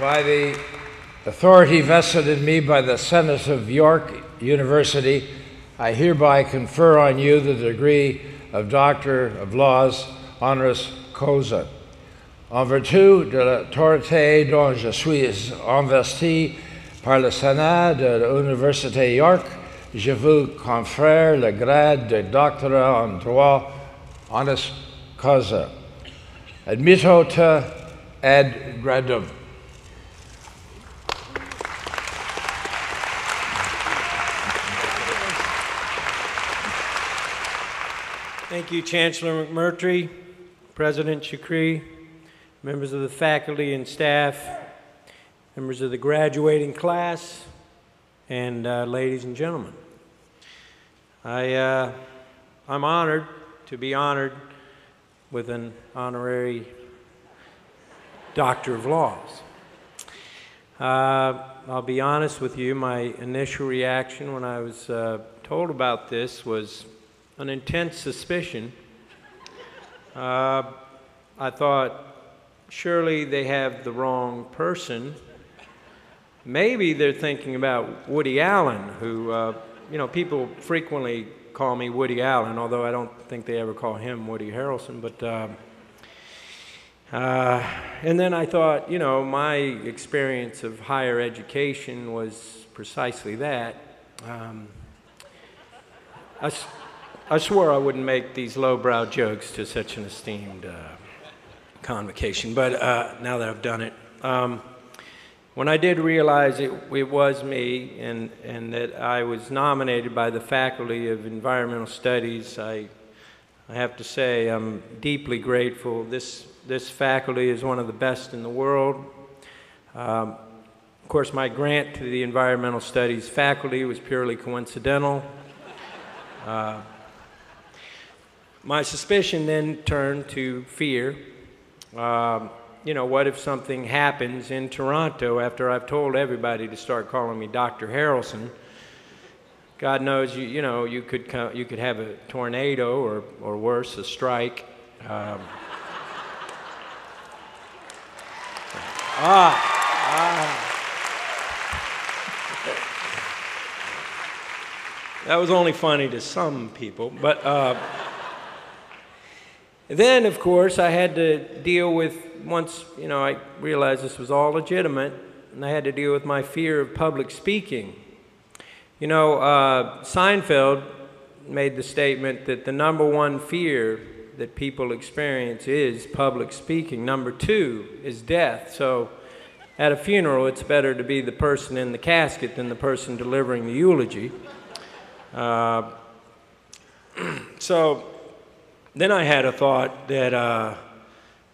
By the authority vested in me by the Senate of York University, I hereby confer on you the degree of Doctor of Laws, honoris causa. En vertu de l'autorité dont je suis investi par le Sénat de l'Université York, je vous confère le grade de doctorat en droit honoris causa. Admitto te ad gradum. Thank you, Chancellor McMurtry, President Chakri, members of the faculty and staff, members of the graduating class, and ladies and gentlemen. I'm honored to be honored with an honorary Doctor of Laws. I'll be honest with you, my initial reaction when I was told about this was an intense suspicion. I thought, surely they have the wrong person. Maybe they're thinking about Woody Allen, who, you know, people frequently call me Woody Allen, although I don't think they ever call him Woody Harrelson. But, and then I thought, you know, my experience of higher education was precisely that. I swore I wouldn't make these lowbrow jokes to such an esteemed convocation, but now that I've done it, when I did realize it was me and that I was nominated by the Faculty of Environmental Studies, I have to say I'm deeply grateful. This faculty is one of the best in the world. Of course, my grant to the Environmental Studies faculty was purely coincidental. My suspicion then turned to fear. You know, what if something happens in Toronto after I've told everybody to start calling me Dr. Harrelson? God knows, you know, you could have a tornado or worse, a strike. That was only funny to some people, but then, of course, I had to deal with, once, you know, I realized this was all legitimate, and I had to deal with my fear of public speaking. You know, Seinfeld made the statement that the #1 fear that people experience is public speaking. #2 is death. So at a funeral, it's better to be the person in the casket than the person delivering the eulogy. So then I had a thought that,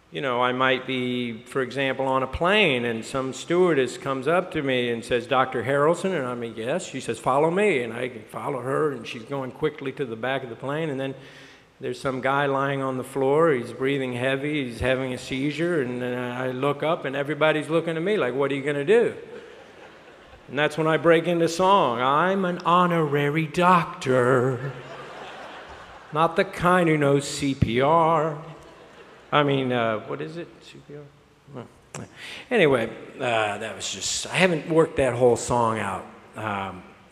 you know, I might be, for example, on a plane and some stewardess comes up to me and says, Dr. Harrelson, and I'm like, yes. She says, follow me, and I can follow her, and she's going quickly to the back of the plane, and then there's some guy lying on the floor. He's breathing heavy. He's having a seizure, and then I look up, and everybody's looking at me like, what are you going to do? And that's when I break into song. I'm an honorary doctor. Not the kind who knows CPR. I mean, what is it? CPR? Oh. Anyway, that was just, I haven't worked that whole song out.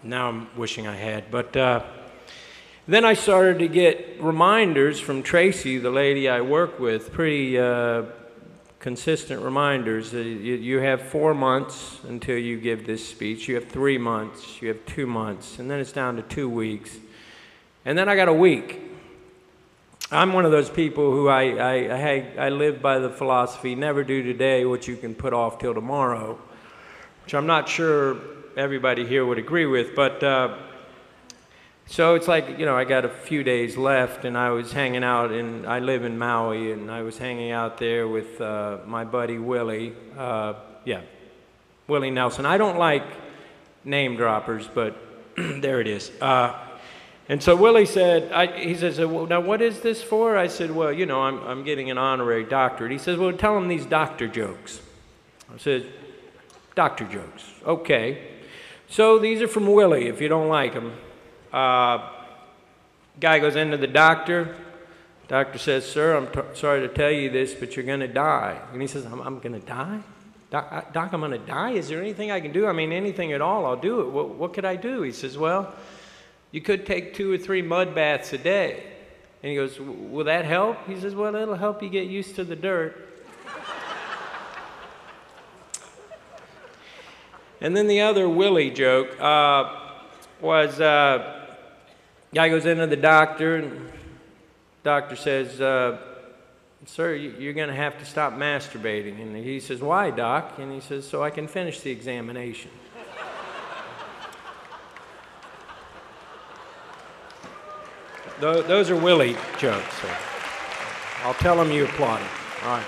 Now I'm wishing I had. But then I started to get reminders from Tracy, the lady I work with, pretty consistent reminders. You have 4 months until you give this speech. You have 3 months. You have 2 months. And then it's down to 2 weeks. And then I got a week. I'm one of those people who I live by the philosophy, never do today what you can put off till tomorrow, which I'm not sure everybody here would agree with. But so it's like, you know, I got a few days left, and I was hanging out I live in Maui, and I was hanging out there with my buddy Willie, Willie Nelson. I don't like name droppers, but there it is. And so Willie said, he says, well, now what is this for? I said, well, you know, I'm getting an honorary doctorate. He says, well, tell him these doctor jokes. I said, doctor jokes, okay. So these are from Willie, if you don't like them. Guy goes into the doctor. Doctor says, sir, I'm sorry to tell you this, but you're going to die. And he says, I'm going to die? Doc, I'm going to die. Is there anything I can do? I mean, anything at all, I'll do it. What could I do? He says, well, you could take 2 or 3 mud baths a day. And he goes, will that help? He says, well, it'll help you get used to the dirt. And then the other Willie joke was, guy goes into the doctor, and doctor says, sir, you're going to have to stop masturbating. And he says, why, doc? And he says, so I can finish the examination. Those are Willie jokes. So I'll tell him you applauded. All right.